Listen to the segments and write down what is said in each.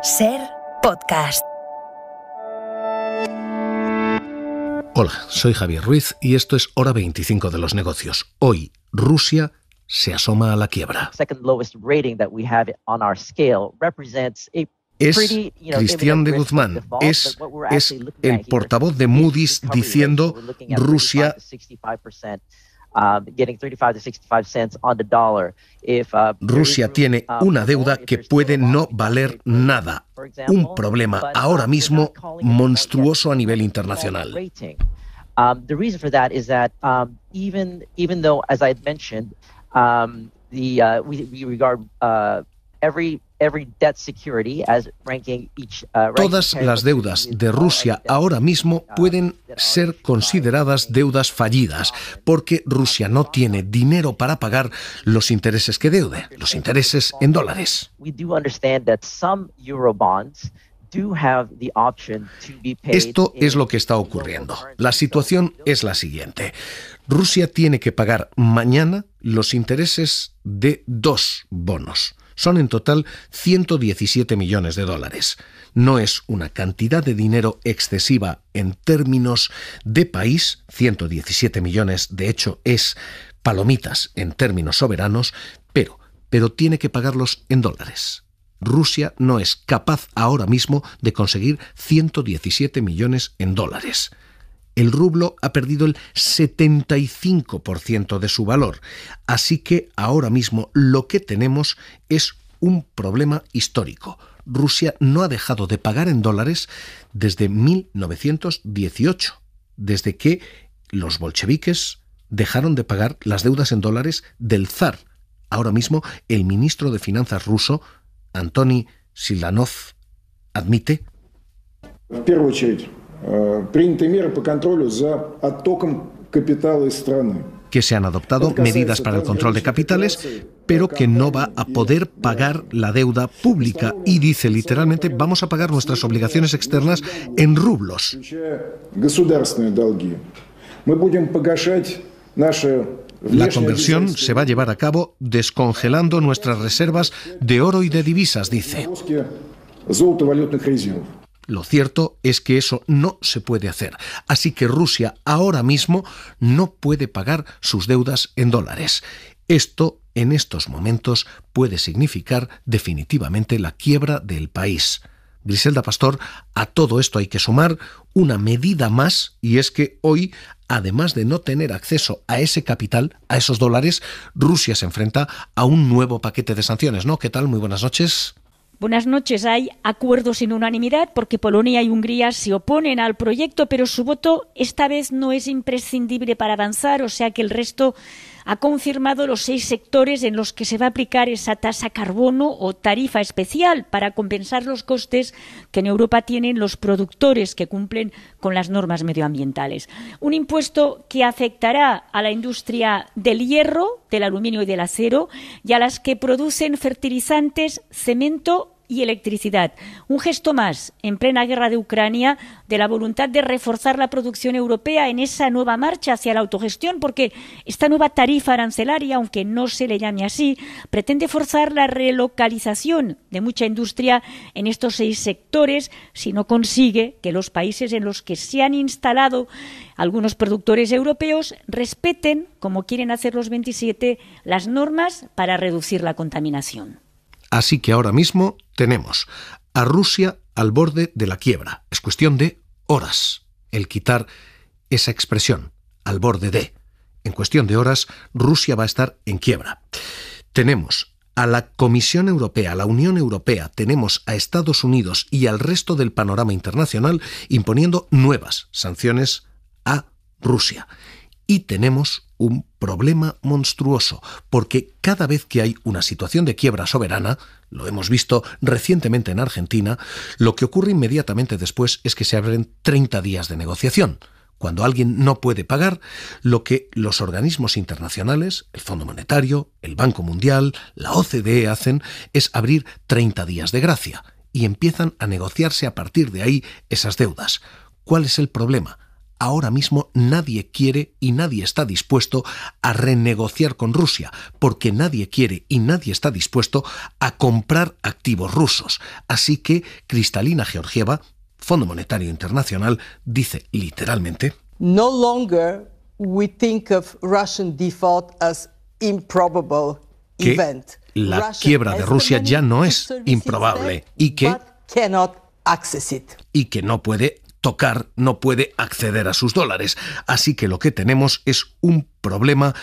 SER Podcast. Hola, soy Javier Ruiz y esto es Hora 25 de los negocios. Hoy, Rusia se asoma a la quiebra. Es Cristian de Guzmán, es el portavoz de Moody's diciendo Rusia tiene una deuda que puede no valer nada. Un problema ahora mismo monstruoso a nivel internacional. The reason for that is that even though, as I had mentioned, we regard every debt security as ranking each. Todas las deudas de Rusia ahora mismo pueden ser consideradas deudas fallidas, porque Rusia no tiene dinero para pagar los intereses que deude, los intereses en dólares. We do understand that some Eurobonds do have the option to be paid. Esto es lo que está ocurriendo. La situación es la siguiente. Rusia tiene que pagar mañana los intereses de 2 bonos. Son en total 117 millones de dólares. No es una cantidad de dinero excesiva en términos de país. 117 millones, de hecho, es palomitas en términos soberanos, pero tiene que pagarlos en dólares. Rusia no es capaz ahora mismo de conseguir 117 millones en dólares. El rublo ha perdido el 75% de su valor, así que ahora mismo lo que tenemos es un problema histórico. Rusia no ha dejado de pagar en dólares desde 1918, desde que los bolcheviques dejaron de pagar las deudas en dólares del zar. Ahora mismo el ministro de Finanzas ruso, Antoni Silanov, admite que se han adoptado medidas para el control de capitales, pero que no va a poder pagar la deuda pública. Y dice literalmente, vamos a pagar nuestras obligaciones externas en rublos. La conversión se va a llevar a cabo descongelando nuestras reservas de oro y de divisas, dice. Lo cierto es que eso no se puede hacer, así que Rusia ahora mismo no puede pagar sus deudas en dólares. Esto, en estos momentos, puede significar definitivamente la quiebra del país. Griselda Pastor, a todo esto hay que sumar una medida más, y es que hoy, además de no tener acceso a ese capital, a esos dólares, Rusia se enfrenta a un nuevo paquete de sanciones, ¿no? ¿Qué tal? Muy buenas noches. Buenas noches. Hay acuerdos sin unanimidad porque Polonia y Hungría se oponen al proyecto, pero su voto esta vez no es imprescindible para avanzar, o sea que el resto ha confirmado los 6 sectores en los que se va a aplicar esa tasa carbono o tarifa especial para compensar los costes que en Europa tienen los productores que cumplen con las normas medioambientales. Un impuesto que afectará a la industria del hierro, del aluminio y del acero y a las que producen fertilizantes, cemento y electricidad. Un gesto más, en plena guerra de Ucrania, de la voluntad de reforzar la producción europea en esa nueva marcha hacia la autogestión, porque esta nueva tarifa arancelaria, aunque no se le llame así, pretende forzar la relocalización de mucha industria en estos 6 sectores si no consigue que los países en los que se han instalado algunos productores europeos respeten, como quieren hacer los 27, las normas para reducir la contaminación. Así que ahora mismo tenemos a Rusia al borde de la quiebra. Es cuestión de horas el quitar esa expresión, al borde de. En cuestión de horas, Rusia va a estar en quiebra. Tenemos a la Comisión Europea, a la Unión Europea, tenemos a Estados Unidos y al resto del panorama internacional imponiendo nuevas sanciones a Rusia. Y tenemos un problema monstruoso, porque cada vez que hay una situación de quiebra soberana, lo hemos visto recientemente en Argentina, lo que ocurre inmediatamente después es que se abren 30 días de negociación. Cuando alguien no puede pagar, lo que los organismos internacionales, el Fondo Monetario, el Banco Mundial, la OCDE hacen es abrir 30 días de gracia y empiezan a negociarse a partir de ahí esas deudas. ¿Cuál es el problema? ahora mismo nadie quiere y nadie está dispuesto a renegociar con Rusia, porque nadie quiere y nadie está dispuesto a comprar activos rusos. Así que Kristalina Georgieva, Fondo Monetario Internacional, dice literalmente: No longer we think of Russian default as improbable event. La quiebra de Rusia ya no es improbable y que no puede tocar, no puede acceder a sus dólares. Así que lo que tenemos es un problema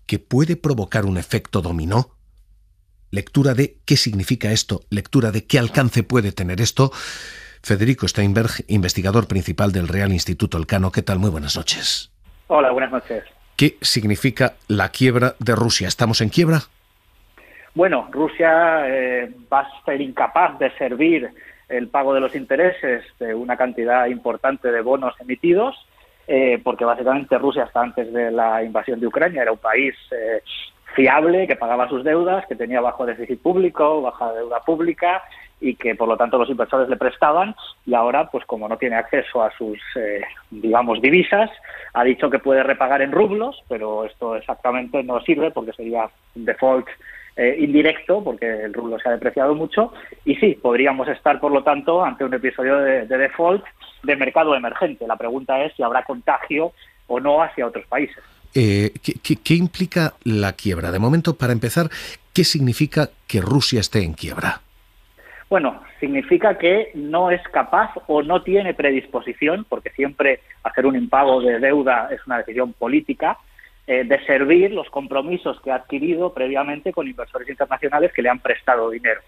que puede provocar un efecto dominó. Lectura de qué significa esto, lectura de qué alcance puede tener esto. Federico Steinberg, investigador principal del Real Instituto Elcano. ¿Qué tal? Muy buenas noches. Hola, buenas noches. ¿Qué significa la quiebra de Rusia? ¿Estamos en quiebra? Bueno, Rusia va a ser incapaz de servir el pago de los intereses de una cantidad importante de bonos emitidos, porque básicamente Rusia, hasta antes de la invasión de Ucrania, era un país fiable, que pagaba sus deudas, que tenía bajo déficit público, baja deuda pública, y que por lo tanto los inversores le prestaban, y ahora, pues como no tiene acceso a sus, divisas, ha dicho que puede repagar en rublos, pero esto exactamente no sirve porque sería un default indirecto, porque el rublo se ha depreciado mucho, y sí, podríamos estar, por lo tanto, ante un episodio de default de mercado emergente. La pregunta es si habrá contagio o no hacia otros países. ¿Qué implica la quiebra? De momento, para empezar, ¿qué significa que Rusia esté en quiebra? Bueno, significa que no es capaz o no tiene predisposición, porque siempre hacer un impago de deuda es una decisión política, de servir los compromisos que ha adquirido previamente con inversores internacionales que le han prestado dinero.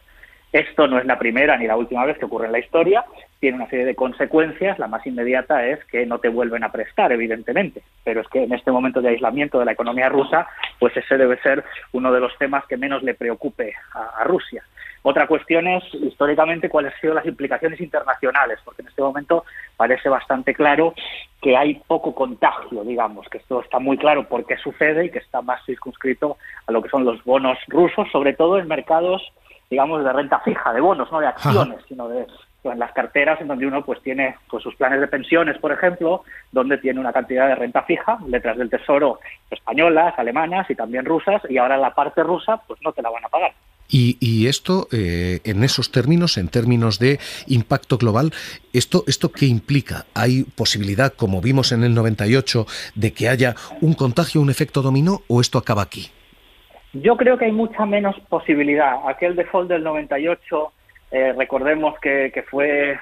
Esto no es la primera ni la última vez que ocurre en la historia, tiene una serie de consecuencias. La más inmediata es que no te vuelven a prestar, evidentemente, pero es que en este momento de aislamiento de la economía rusa, pues ese debe ser uno de los temas que menos le preocupe a Rusia. Otra cuestión es, históricamente, cuáles han sido las implicaciones internacionales, porque en este momento parece bastante claro que hay poco contagio, digamos, que esto está muy claro por qué sucede y que está más circunscrito a lo que son los bonos rusos, sobre todo en mercados, digamos, de renta fija, de bonos, no de acciones, sino de en las carteras en donde uno pues tiene pues sus planes de pensiones, por ejemplo, donde tiene una cantidad de renta fija, letras del tesoro españolas, alemanas y también rusas, y ahora la parte rusa pues no te la van a pagar. Y esto, en esos términos, en términos de impacto global, ¿esto qué implica? ¿Hay posibilidad, como vimos en el 98, de que haya un contagio, un efecto dominó, o esto acaba aquí? Yo creo que hay mucha menos posibilidad. Aquel default del 98, recordemos que fue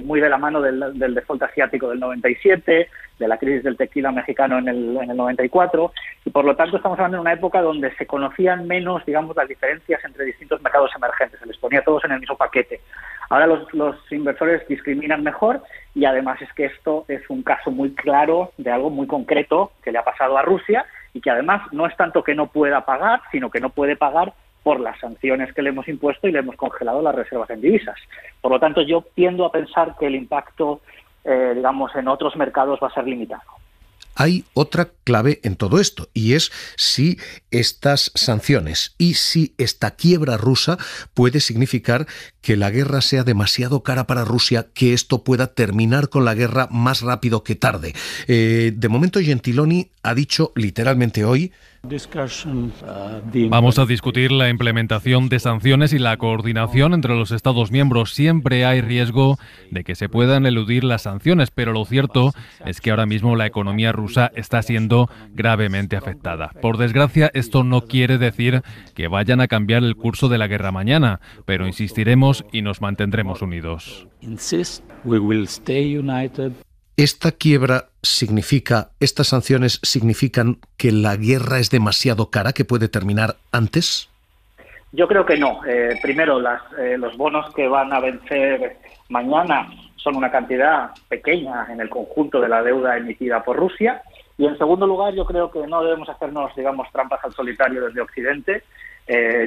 muy de la mano del default asiático del 97, de la crisis del tequila mexicano en el 94, y por lo tanto estamos hablando de una época donde se conocían menos, digamos, las diferencias entre distintos mercados emergentes, se les ponía a todos en el mismo paquete. Ahora los inversores discriminan mejor, y además es que esto es un caso muy claro de algo muy concreto que le ha pasado a Rusia, y que además no es tanto que no pueda pagar, sino que no puede pagar por las sanciones que le hemos impuesto y le hemos congelado las reservas en divisas. Por lo tanto, yo tiendo a pensar que el impacto, en otros mercados va a ser limitado. Hay otra clave en todo esto, y es si estas sanciones y si esta quiebra rusa puede significar que la guerra sea demasiado cara para Rusia, que esto pueda terminar con la guerra más rápido que tarde. De momento, Gentiloni ha dicho literalmente hoy: vamos a discutir la implementación de sanciones y la coordinación entre los Estados miembros. Siempre hay riesgo de que se puedan eludir las sanciones, pero lo cierto es que ahora mismo la economía rusa está siendo gravemente afectada. Por desgracia, esto no quiere decir que vayan a cambiar el curso de la guerra mañana, pero insistiremos y nos mantendremos unidos. ¿Esta quiebra significa, estas sanciones significan que la guerra es demasiado cara, que puede terminar antes? Yo creo que no. Primero, los bonos que van a vencer mañana son una cantidad pequeña en el conjunto de la deuda emitida por Rusia. Y en segundo lugar, yo creo que no debemos hacernos, digamos, trampas al solitario desde Occidente.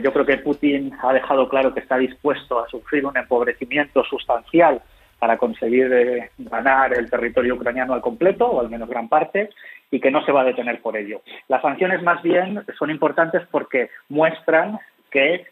Yo creo que Putin ha dejado claro que está dispuesto a sufrir un empobrecimiento sustancial para conseguir ganar el territorio ucraniano al completo, o al menos gran parte, y que no se va a detener por ello. Las sanciones más bien son importantes porque muestran que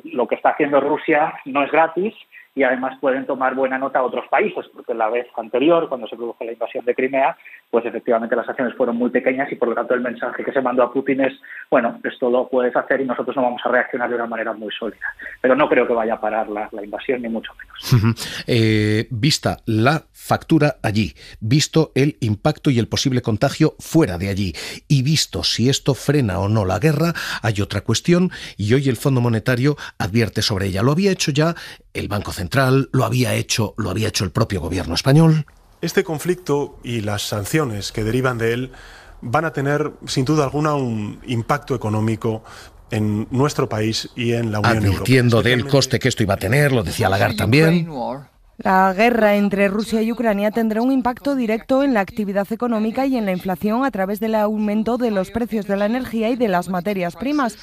lo que está haciendo Rusia no es gratis y además pueden tomar buena nota otros países, porque la vez anterior, cuando se produjo la invasión de Crimea, pues efectivamente las sanciones fueron muy pequeñas y por lo tanto el mensaje que se mandó a Putin es, bueno, esto lo puedes hacer y nosotros no vamos a reaccionar de una manera muy sólida. Pero no creo que vaya a parar la invasión, ni mucho menos. Vista la factura allí, visto el impacto y el posible contagio fuera de allí, y visto si esto frena o no la guerra, hay otra cuestión, y hoy el Fondo Monetario advierte sobre ella. Lo había hecho ya el Banco Central, lo había hecho el propio gobierno español. Este conflicto y las sanciones que derivan de él van a tener, sin duda alguna, un impacto económico en nuestro país y en la Unión Europea. Advirtiendo del coste que esto iba a tener, lo decía Lagarde también. La guerra entre Rusia y Ucrania tendrá un impacto directo en la actividad económica y en la inflación a través del aumento de los precios de la energía y de las materias primas.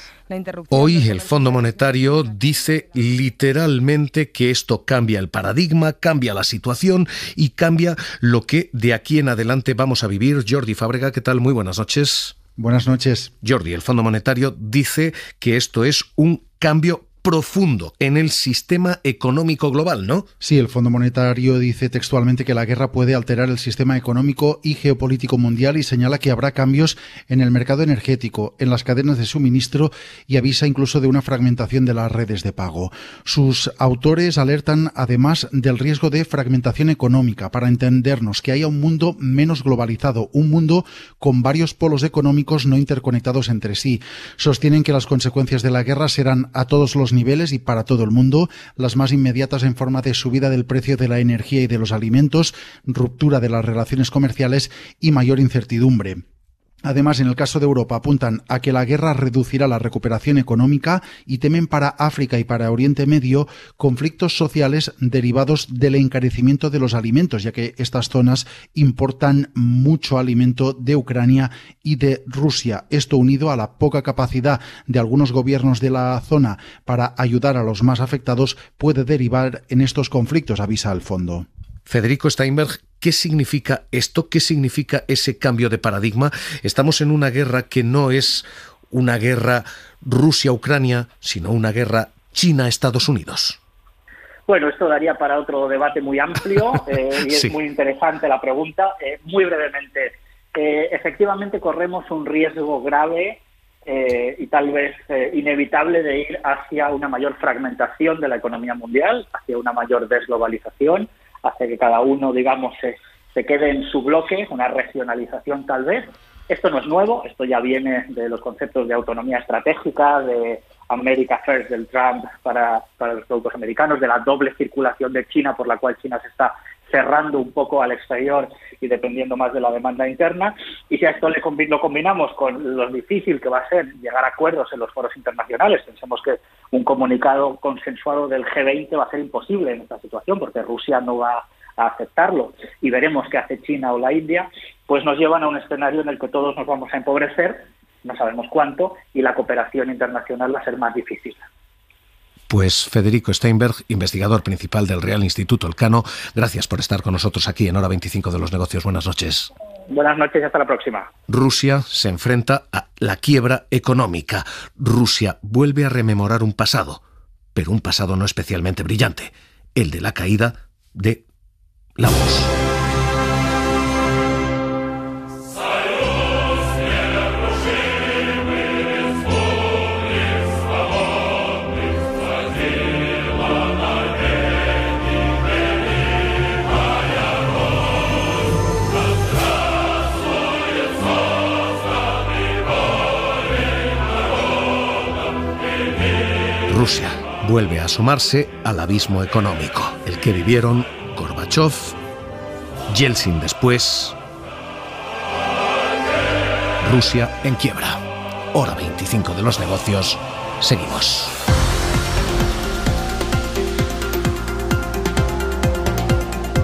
Hoy el Fondo Monetario dice literalmente que esto cambia el paradigma, cambia la situación y cambia lo que de aquí en adelante vamos a vivir. Jordi Fábrega, ¿qué tal? Muy buenas noches. Buenas noches. Jordi, el Fondo Monetario dice que esto es un cambio profundo en el sistema económico global, ¿no? Sí, el Fondo Monetario dice textualmente que la guerra puede alterar el sistema económico y geopolítico mundial y señala que habrá cambios en el mercado energético, en las cadenas de suministro y avisa incluso de una fragmentación de las redes de pago. Sus autores alertan además del riesgo de fragmentación económica para entendernos, que haya un mundo menos globalizado, un mundo con varios polos económicos no interconectados entre sí. Sostienen que las consecuencias de la guerra serán a todos los niveles y para todo el mundo, las más inmediatas en forma de subida del precio de la energía y de los alimentos, ruptura de las relaciones comerciales y mayor incertidumbre. Además, en el caso de Europa, apuntan a que la guerra reducirá la recuperación económica y temen para África y para Oriente Medio conflictos sociales derivados del encarecimiento de los alimentos, ya que estas zonas importan mucho alimento de Ucrania y de Rusia. Esto, unido a la poca capacidad de algunos gobiernos de la zona para ayudar a los más afectados, puede derivar en estos conflictos, avisa el fondo. Federico Steinberg, ¿qué significa esto? ¿Qué significa ese cambio de paradigma? Estamos en una guerra que no es una guerra Rusia-Ucrania, sino una guerra China-Estados Unidos. Bueno, esto daría para otro debate muy amplio y es Sí. muy interesante la pregunta. Muy brevemente, efectivamente corremos un riesgo grave y tal vez inevitable de ir hacia una mayor fragmentación de la economía mundial, hacia una mayor desglobalización, hacia que cada uno, digamos, se quede en su bloque, una regionalización tal vez. Esto no es nuevo, esto ya viene de los conceptos de autonomía estratégica, de America First del Trump para los productos americanos, de la doble circulación de China, por la cual China se está cerrando un poco al exterior y dependiendo más de la demanda interna. Y si a esto lo combinamos con lo difícil que va a ser llegar a acuerdos en los foros internacionales, pensemos que un comunicado consensuado del G20 va a ser imposible en esta situación porque Rusia no va a aceptarlo y veremos qué hace China o la India, pues nos llevan a un escenario en el que todos nos vamos a empobrecer, no sabemos cuánto, y la cooperación internacional va a ser más difícil. Pues Federico Steinberg, investigador principal del Real Instituto Elcano, gracias por estar con nosotros aquí en Hora 25 de los Negocios. Buenas noches. Buenas noches y hasta la próxima. Rusia se enfrenta a la quiebra económica. Rusia vuelve a rememorar un pasado, pero un pasado no especialmente brillante, el de la caída de la URSS. Rusia vuelve a asomarse al abismo económico, el que vivieron Gorbachev, Yeltsin después. Rusia en quiebra. Hora 25 de los negocios. Seguimos.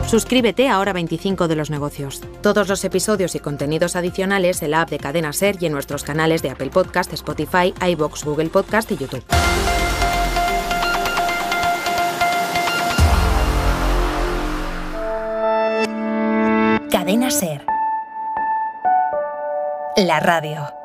Suscríbete a Hora 25 de los negocios. Todos los episodios y contenidos adicionales en la app de Cadena SER y en nuestros canales de Apple Podcast, Spotify, iVoox, Google Podcast y YouTube. Cadena SER. La radio.